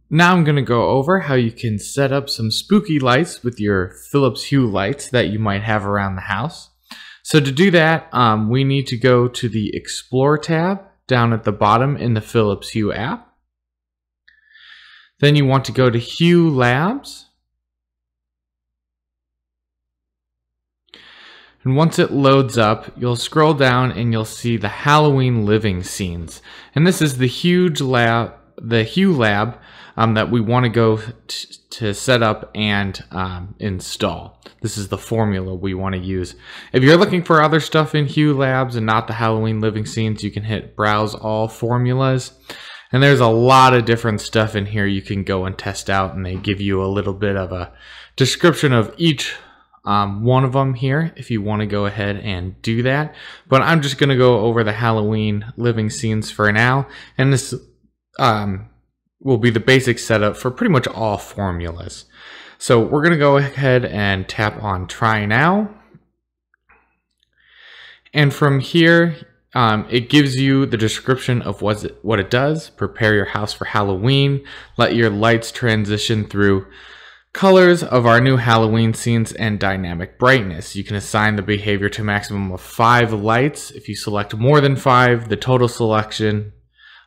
Now I'm going to go over how you can set up some spooky lights with your Philips Hue lights that you might have around the house. So to do that, we need to go to the Explore tab down at the bottom in the Philips Hue app. Then you want to go to Hue Labs. And once it loads up, you'll scroll down and you'll see the Halloween living scenes. And this is the Hue lab that we want to go to set up and install. This is the formula we want to use. If you're looking for other stuff in Hue Labs and not the Halloween living scenes, you can hit Browse All Formulas. And there's a lot of different stuff in here you can go and test out, and they give you a little bit of a description of each one of them here if you want to go ahead and do that. But I'm just going to go over the Halloween living scenes for now, and this will be the basic setup for pretty much all formulas. So we're going to go ahead and tap on Try Now. And from here, it gives you the description of what it does. Prepare your house for Halloween. Let your lights transition through colors of our new Halloween scenes and dynamic brightness. You can assign the behavior to a maximum of 5 lights. If you select more than 5, the total selection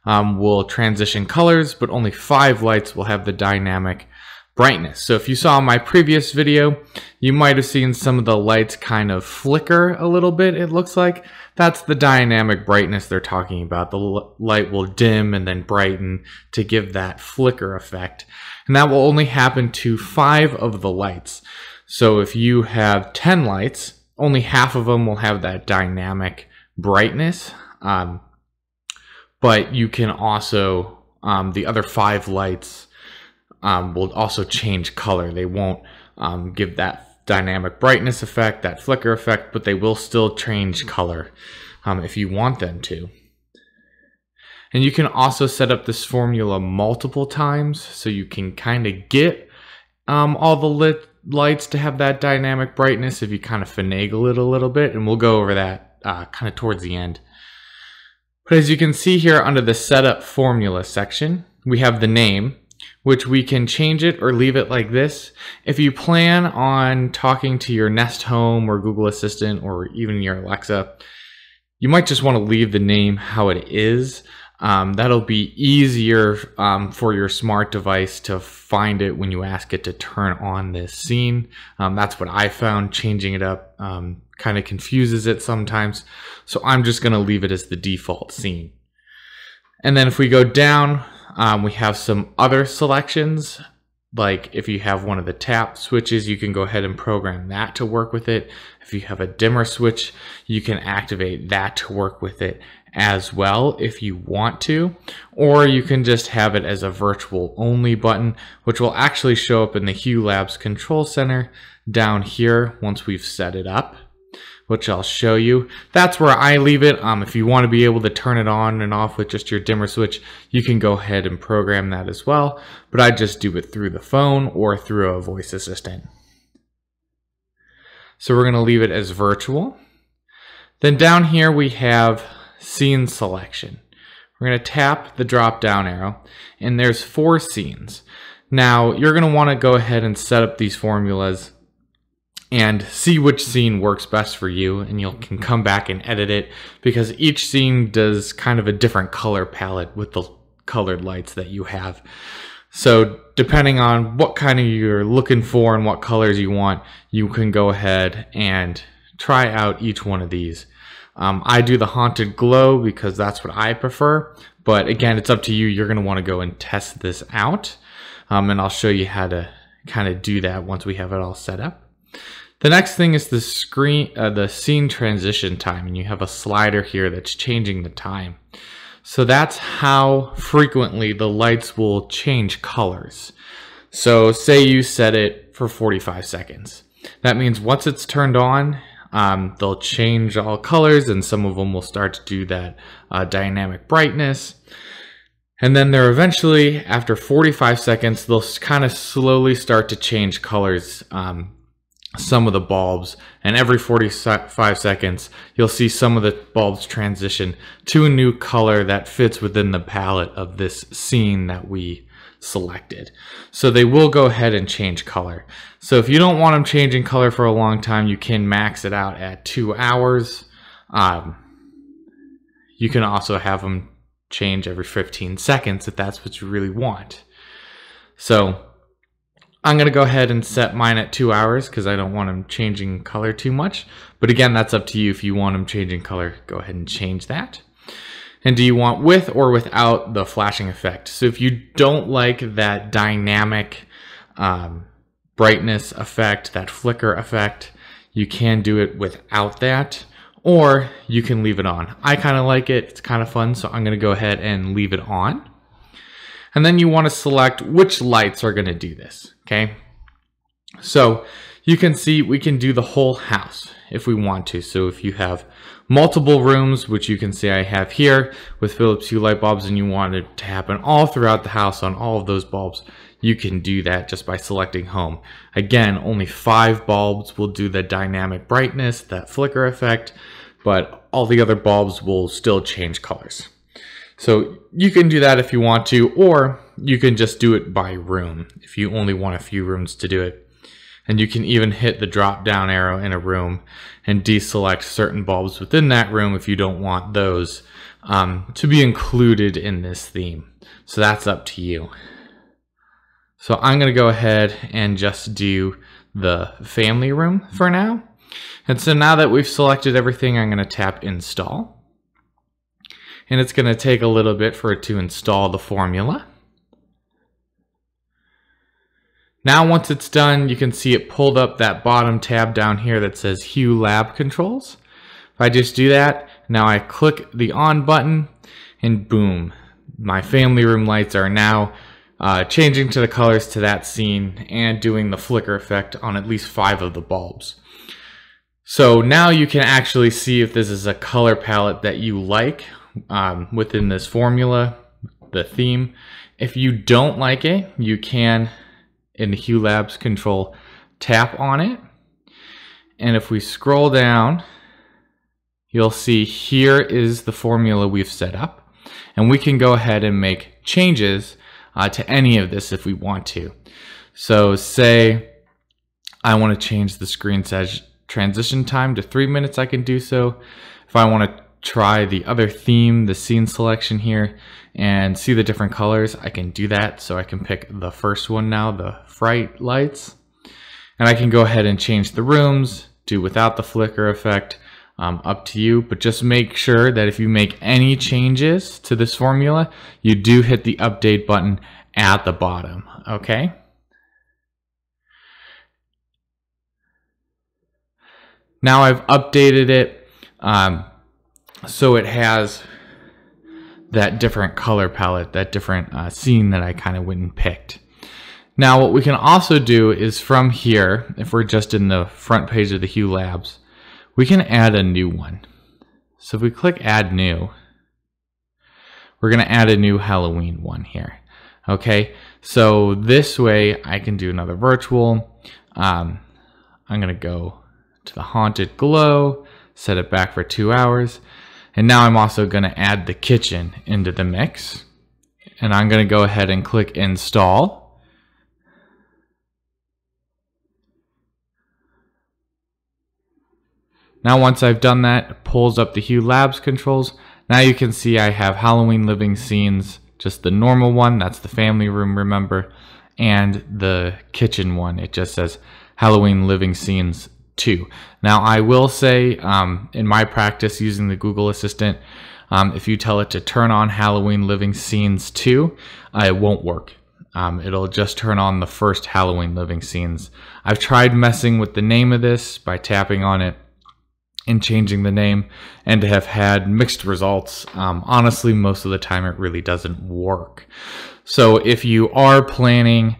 will transition colors, but only 5 lights will have the dynamic brightness. So if you saw my previous video, you might have seen some of the lights kind of flicker a little bit, it looks like. That's the dynamic brightness they're talking about. The light will dim and then brighten to give that flicker effect. And that will only happen to 5 of the lights. So if you have 10 lights, only half of them will have that dynamic brightness. But you can also, the other 5 lights will also change color. They won't give that dynamic brightness effect, that flicker effect, but they will still change color if you want them to. And you can also set up this formula multiple times, so you can kind of get all the lights to have that dynamic brightness if you kind of finagle it a little bit, and we'll go over that kind of towards the end. But as you can see here under the Setup Formula section, we have the name, which we can change it or leave it like this. If you plan on talking to your Nest Home or Google Assistant or even your Alexa, you might just want to leave the name how it is. That'll be easier for your smart device to find it when you ask it to turn on this scene. That's what I found. Changing it up kind of confuses it sometimes. So I'm just going to leave it as the default scene. And then if we go down, we have some other selections. Like if you have one of the tap switches, you can go ahead and program that to work with it. If you have a dimmer switch, you can activate that to work with it as well if you want to. Or you can just have it as a virtual only button, which will actually show up in the Hue Labs Control Center down here once we've set it up, which I'll show you. That's where I leave it. If you want to be able to turn it on and off with just your dimmer switch, you can go ahead and program that as well. But I just do it through the phone or through a voice assistant. So we're going to leave it as virtual. Then down here we have scene selection. We're going to tap the drop down arrow, and there's 4 scenes. Now you're going to want to go ahead and set up these formulas and see which scene works best for you, and you can come back and edit it because each scene does kind of a different color palette with the colored lights that you have. So depending on what kind of you're looking for and what colors you want, you can go ahead and try out each one of these. I do the Haunted Glow because that's what I prefer, but again, it's up to you. You're going to want to go and test this out, and I'll show you how to kind of do that once we have it all set up. The next thing is the scene transition time, and you have a slider here that's changing the time. So that's how frequently the lights will change colors. So say you set it for 45 seconds. That means once it's turned on, they'll change all colors, and some of them will start to do that dynamic brightness. And then they're eventually, after 45 seconds, they'll kind of slowly start to change colors some of the bulbs, and every 45 seconds you'll see some of the bulbs transition to a new color that fits within the palette of this scene that we selected. So they will go ahead and change color. So if you don't want them changing color for a long time, you can max it out at 2 hours. You can also have them change every 15 seconds if that's what you really want. So I'm going to go ahead and set mine at 2 hours because I don't want them changing color too much. But again, that's up to you. If you want them changing color, go ahead and change that. And do you want with or without the flashing effect? So if you don't like that dynamic brightness effect, that flicker effect, you can do it without that, or you can leave it on. I kind of like it. It's kind of fun, so I'm going to go ahead and leave it on. And then you want to select which lights are going to do this, okay? So you can see we can do the whole house if we want to. So if you have multiple rooms, which you can see I have here with Philips Hue light bulbs, and you want it to happen all throughout the house on all of those bulbs, you can do that just by selecting home. Again, only 5 bulbs will do the dynamic brightness, that flicker effect, but all the other bulbs will still change colors. So you can do that if you want to, or you can just do it by room if you only want a few rooms to do it. And you can even hit the drop down arrow in a room and deselect certain bulbs within that room if you don't want those to be included in this theme. So that's up to you. So I'm going to go ahead and just do the family room for now. And so now that we've selected everything, I'm going to tap install. And it's going to take a little bit for it to install the formula. Now once it's done, you can see it pulled up that bottom tab down here that says Hue Lab Controls. If I just do that, now I click the on button, and boom, my family room lights are now changing to the colors to that scene and doing the flicker effect on at least 5 of the bulbs. So now you can actually see if this is a color palette that you like within this formula, the theme. If you don't like it, you can, in the Hue Labs control, tap on it. And if we scroll down, you'll see here is the formula we've set up. And we can go ahead and make changes to any of this if we want to. So say I want to change the screen size transition time to 3 minutes, I can do so. If I want to try the other theme, the scene selection here, and see the different colors, I can do that. So I can pick the first one now, the fright lights, and I can go ahead and change the rooms, do without the flicker effect, up to you. But just make sure that if you make any changes to this formula, you do hit the update button at the bottom, okay? Now I've updated it so it has that different color palette, that different scene that I kind of went and picked. Now what we can also do is from here, if we're just in the front page of the Hue Labs, we can add a new one. So if we click add new, we're going to add a new Halloween one here. Okay, so this way I can do another virtual. I'm going to go to the Haunted Glow, set it back for 2 hours. And now I'm also going to add the kitchen into the mix. And I'm going to go ahead and click install. Now once I've done that, it pulls up the Hue Labs controls. Now you can see I have Halloween Living Scenes, just the normal one, that's the family room, remember, and the kitchen one, it just says Halloween Living Scenes 2. Now I will say, in my practice using the Google Assistant, if you tell it to turn on Halloween Living Scenes 2, it won't work. It'll just turn on the first Halloween Living Scenes. I've tried messing with the name of this by tapping on it and changing the name, and have had mixed results. Honestly, most of the time it really doesn't work. So if you are planning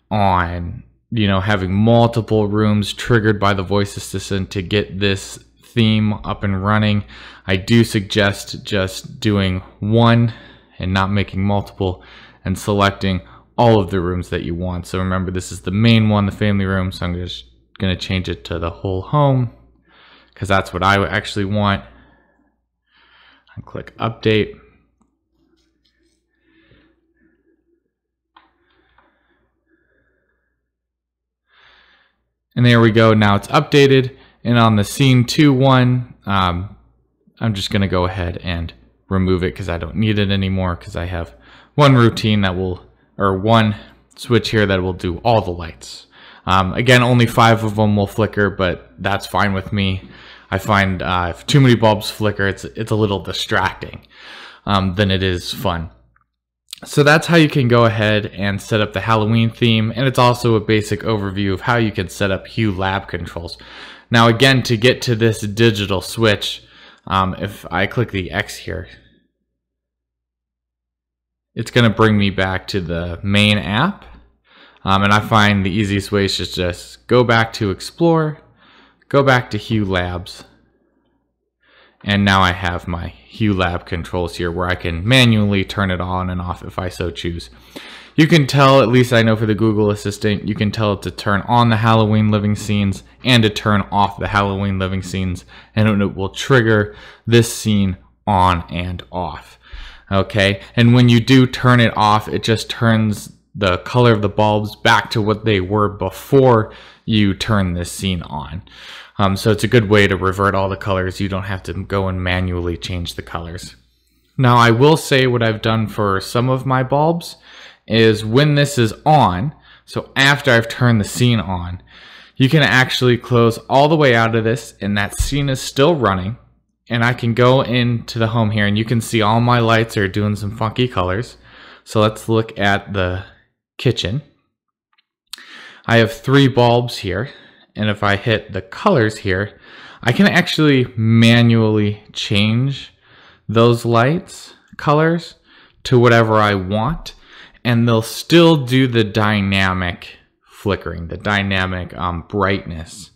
on, having multiple rooms triggered by the voice assistant to get this theme up and running, I do suggest just doing one and not making multiple, and selecting all of the rooms that you want. So remember, this is the main one, the family room, so I'm just going to change it to the whole home because that's what I actually want. I click update. And there we go. Now it's updated. And on the scene 2 one, I'm just going to go ahead and remove it because I don't need it anymore because I have one routine that will, or one switch here that will do all the lights. Again, only 5 of them will flicker, but that's fine with me. I find if too many bulbs flicker, it's a little distracting than it is fun. So that's how you can go ahead and set up the Halloween theme, and it's also a basic overview of how you can set up Hue lab controls. Now again, to get to this digital switch, if I click the X here, it's going to bring me back to the main app, and I find the easiest way is just go back to Explore, go back to Hue Labs, and now I have my Hue Lab controls here where I can manually turn it on and off if I so choose. You can tell, at least I know for the Google Assistant, you can tell it to turn on the Halloween living scenes and to turn off the Halloween living scenes, and it will trigger this scene on and off. Okay, and when you do turn it off, it just turns the color of the bulbs back to what they were before you turn this scene on. So it's a good way to revert all the colors. You don't have to go and manually change the colors. Now I will say what I've done for some of my bulbs is when this is on, so after I've turned the scene on, you can actually close all the way out of this and that scene is still running. And I can go into the home here and you can see all my lights are doing some funky colors. So let's look at the kitchen. I have 3 bulbs here. And if I hit the colors here, I can actually manually change those lights colors to whatever I want. And they'll still do the dynamic flickering, the dynamic brightness.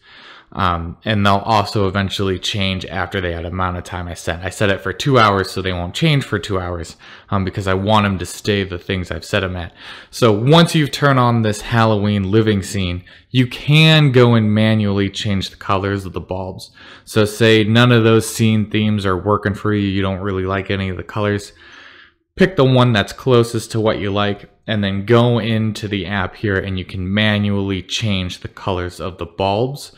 And they'll also eventually change after the amount of time I set. I set it for 2 hours so they won't change for 2 hours because I want them to stay the things I've set them at. So once you've turned on this Halloween living scene, you can go and manually change the colors of the bulbs. So say none of those scene themes are working for you, you don't really like any of the colors, pick the one that's closest to what you like and then go into the app here and you can manually change the colors of the bulbs.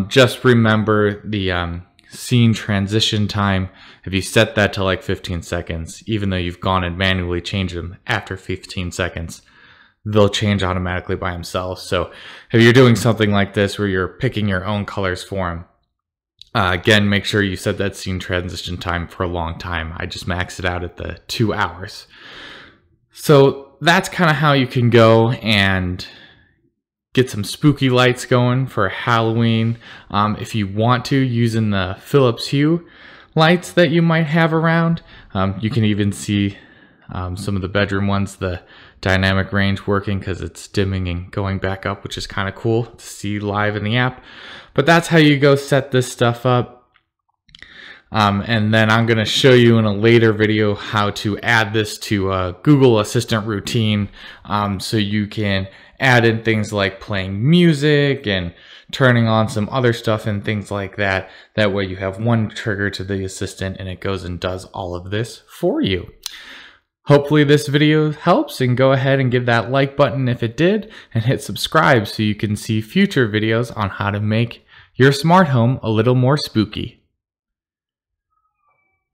Just remember the scene transition time. If you set that to like 15 seconds, even though you've gone and manually changed them after 15 seconds, they'll change automatically by themselves. So if you're doing something like this where you're picking your own colors for them, again, make sure you set that scene transition time for a long time. I just maxed it out at the 2 hours. So that's kind of how you can go and get some spooky lights going for Halloween. If you want to, using the Philips Hue lights that you might have around. You can even see some of the bedroom ones, the dynamic range working because it's dimming and going back up, which is kind of cool to see live in the app. But that's how you go set this stuff up. And then I'm going to show you in a later video how to add this to a Google Assistant routine so you can add in things like playing music and turning on some other stuff and things like that. That way you have one trigger to the assistant and it goes and does all of this for you. Hopefully this video helps, and go ahead and give that like button if it did and hit subscribe so you can see future videos on how to make your smart home a little more spooky.